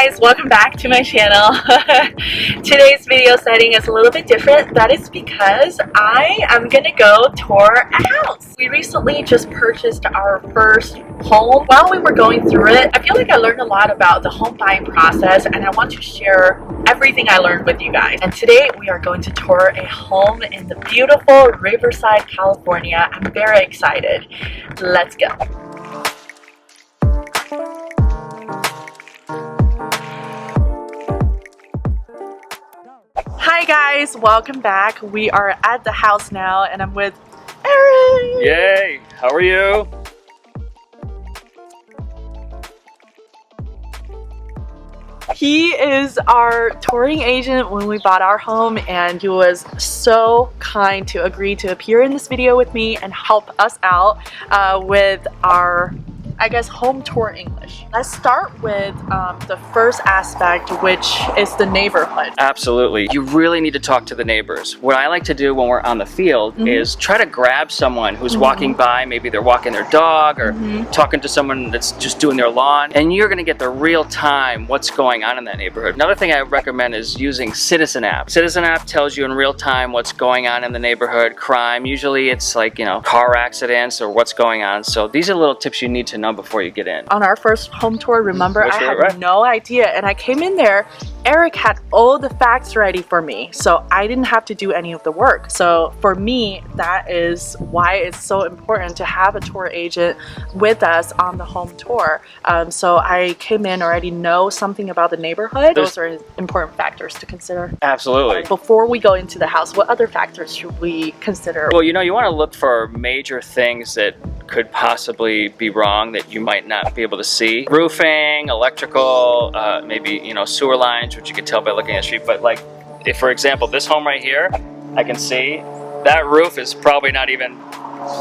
guys, welcome back to my channel. Today's video setting is a little bit different. That is because I am gonna go tour a house. We recently just purchased our first home. While we were going through it, I feel like I learned a lot about the home buying process, and I want to share everything I learned with you guys. And today we are going to tour a home in the beautiful Riverside, California. I'm very excited. Let's go. Hi guys, welcome back. We are at the house now and I'm with Eric. Yay! How are you? He is our touring agent when we bought our home, and he was so kind to agree to appear in this video with me and help us out with our, I guess, home tour English. Let's start with the first aspect, which is the neighborhood. Absolutely. You really need to talk to the neighbors. What I like to do when we're on the field is try to grab someone who's walking by. Maybe they're walking their dog or talking to someone that's just doing their lawn, and you're going to get the real time what's going on in that neighborhood. Another thing I recommend is using Citizen app. Citizen app tells you in real time what's going on in the neighborhood, crime. Usually it's like, you know, car accidents or what's going on. So these are little tips you need to know before you get in. On our first home tour, remember, I had no idea, and I came in there, Eric had all the facts ready for me, so I didn't have to do any of the work. So for me, that is why it's so important to have a tour agent with us on the home tour. So I came in already know something about the neighborhood. Those are important factors to consider. Absolutely. Before we go into the house, what other factors should we consider? Well, you know, you want to look for major things that could possibly be wrong that you might not be able to see. Roofing, electrical, maybe, you know, sewer lines, which you can tell by looking at the street. But like, if for example, this home right here, I can see that roof is probably not even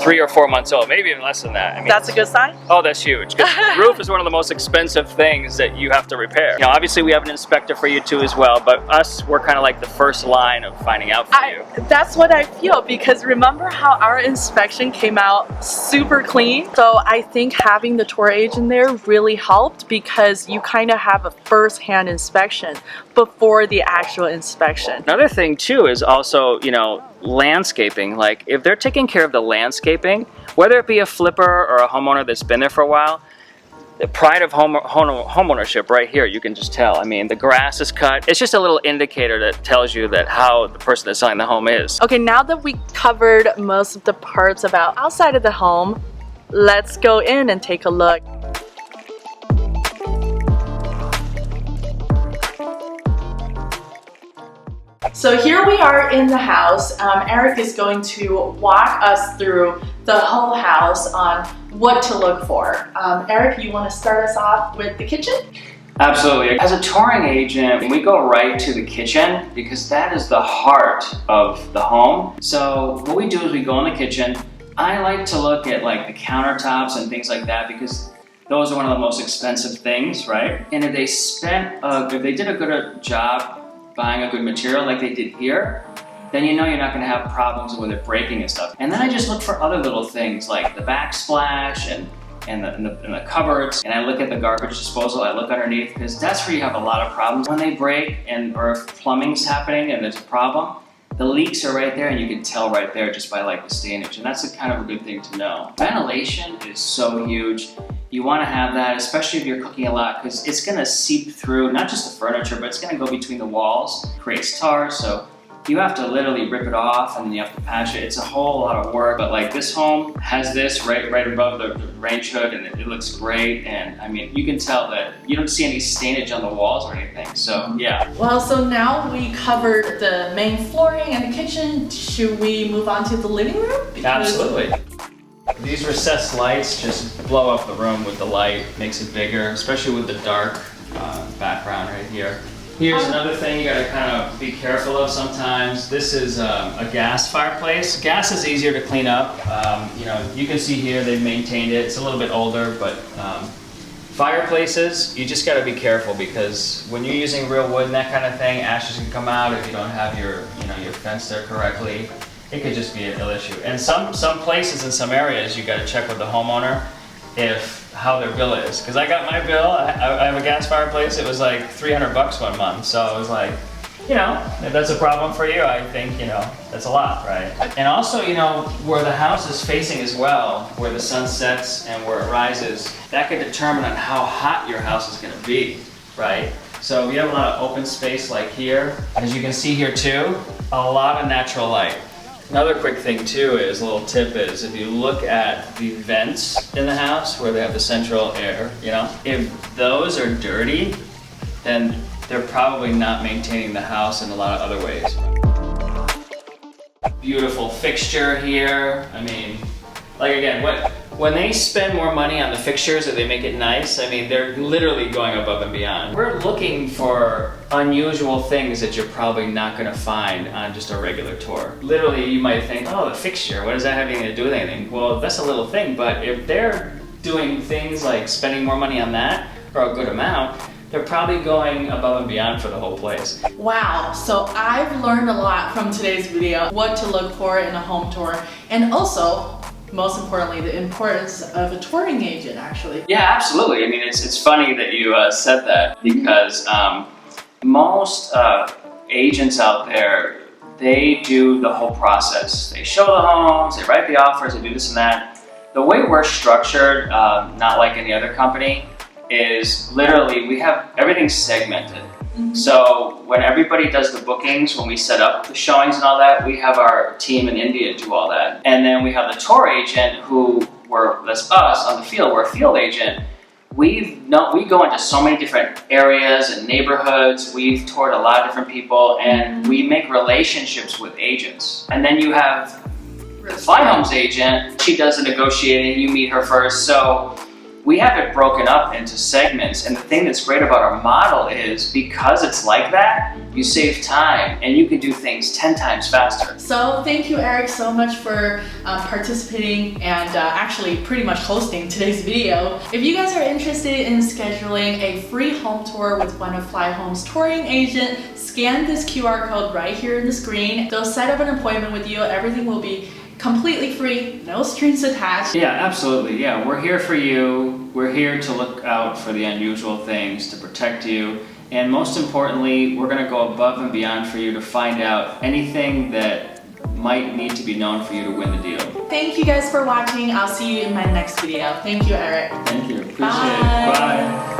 3 or 4 months old, maybe even less than that. I mean, that's a good sign? Oh, that's huge. Because roof is one of the most expensive things that you have to repair. You know, obviously we have an inspector for you too as well, but us, we're kind of like the first line of finding out for you. That's what I feel, because remember how our inspection came out super clean? So I think having the tour agent there really helped, because you kind of have a first-hand inspection before the actual inspection. Another thing too is also, you know, landscaping. Like if they're taking care of the landscaping, whether it be a flipper or a homeowner that's been there for a while, the pride of homeownership right here, you can just tell. I mean, the grass is cut. It's just a little indicator that tells you that how the person that's selling the home is. Okay, now that we covered most of the parts about outside of the home, let's go in and take a look. So here we are in the house. Eric is going to walk us through the whole house on what to look for. Eric, you want to start us off with the kitchen? Absolutely. As a touring agent, we go right to the kitchen because that is the heart of the home. So what we do is we go in the kitchen. I like to look at like the countertops and things like that, because those are one of the most expensive things, right? And if they did a good job buying a good material like they did here, then you know you're not going to have problems with it breaking and stuff. And then I just look for other little things like the backsplash and the cupboards, and I look at the garbage disposal. I look underneath, because that's where you have a lot of problems when they break, or if plumbing's happening and there's a problem. The leaks are right there, and you can tell right there just by like the stainage, and that's a kind of a good thing to know. Ventilation is so huge. You want to have that, especially if you're cooking a lot, because it's going to seep through not just the furniture, but it's going to go between the walls, creates tar, so you have to literally rip it off and then you have to patch it. It's a whole lot of work, but like this home has this right above the range hood, and it looks great. And I mean, you can tell that you don't see any stainage on the walls or anything, so yeah. Well, so now we covered the main flooring and the kitchen. Should we move on to the living room? Absolutely. These recessed lights just blow up the room with the light, makes it bigger, especially with the dark background right here. Here's another thing you gotta kind of be careful of sometimes. This is a gas fireplace. Gas is easier to clean up. You know, you can see here they've maintained it. It's a little bit older, but fireplaces, you just gotta be careful, because when you're using real wood and that kind of thing, ashes can come out if you don't have your fence there correctly. It could just be an issue. And some places in some areas, you got to check with the homeowner if how their bill is. Because I got my bill, I have a gas fireplace, it was like $300 one month. So I was like, you know, if that's a problem for you, I think, you know, that's a lot, right? And also, you know, where the house is facing as well, where the sun sets and where it rises, that could determine on how hot your house is gonna be, right? So we have a lot of open space like here. As you can see here too, a lot of natural light. Another quick thing too is, a little tip is, if you look at the vents in the house where they have the central air, you know, if those are dirty, then they're probably not maintaining the house in a lot of other ways. Beautiful fixture here. I mean, like again, when they spend more money on the fixtures or they make it nice, I mean, they're literally going above and beyond. We're looking for unusual things that you're probably not gonna find on just a regular tour. Literally, you might think, oh, the fixture, what does that have anything to do with anything? Well, that's a little thing, but if they're doing things like spending more money on that, or a good amount, they're probably going above and beyond for the whole place. Wow, so I've learned a lot from today's video, what to look for in a home tour, and also, most importantly, the importance of a touring agent, actually. Yeah, absolutely. I mean, it's funny that you said that, because most agents out there, they do the whole process. They show the homes, they write the offers, they do this and that. The way we're structured, not like any other company, is literally we have everything segmented. So when everybody does the bookings, when we set up the showings and all that, we have our team in India do all that. And then we have the tour agent that's us on the field, we're a field agent. We go into so many different areas and neighborhoods. We've toured a lot of different people, and we make relationships with agents. And then you have the Flyhomes agent, she does the negotiating, you meet her first. So we have it broken up into segments, and the thing that's great about our model is, because it's like that, you save time and you can do things 10 times faster. So thank you, Eric, so much for participating and actually pretty much hosting today's video. If you guys are interested in scheduling a free home tour with one of Flyhomes' touring agent, scan this QR code right here in the screen. They'll set up an appointment with you. Everything will be completely free, no strings attached. Yeah, absolutely. Yeah, we're here for you. We're here to look out for the unusual things, to protect you. And most importantly, we're gonna go above and beyond for you to find out anything that might need to be known for you to win the deal. Thank you guys for watching. I'll see you in my next video. Thank you, Eric. Thank you. Appreciate it. Bye.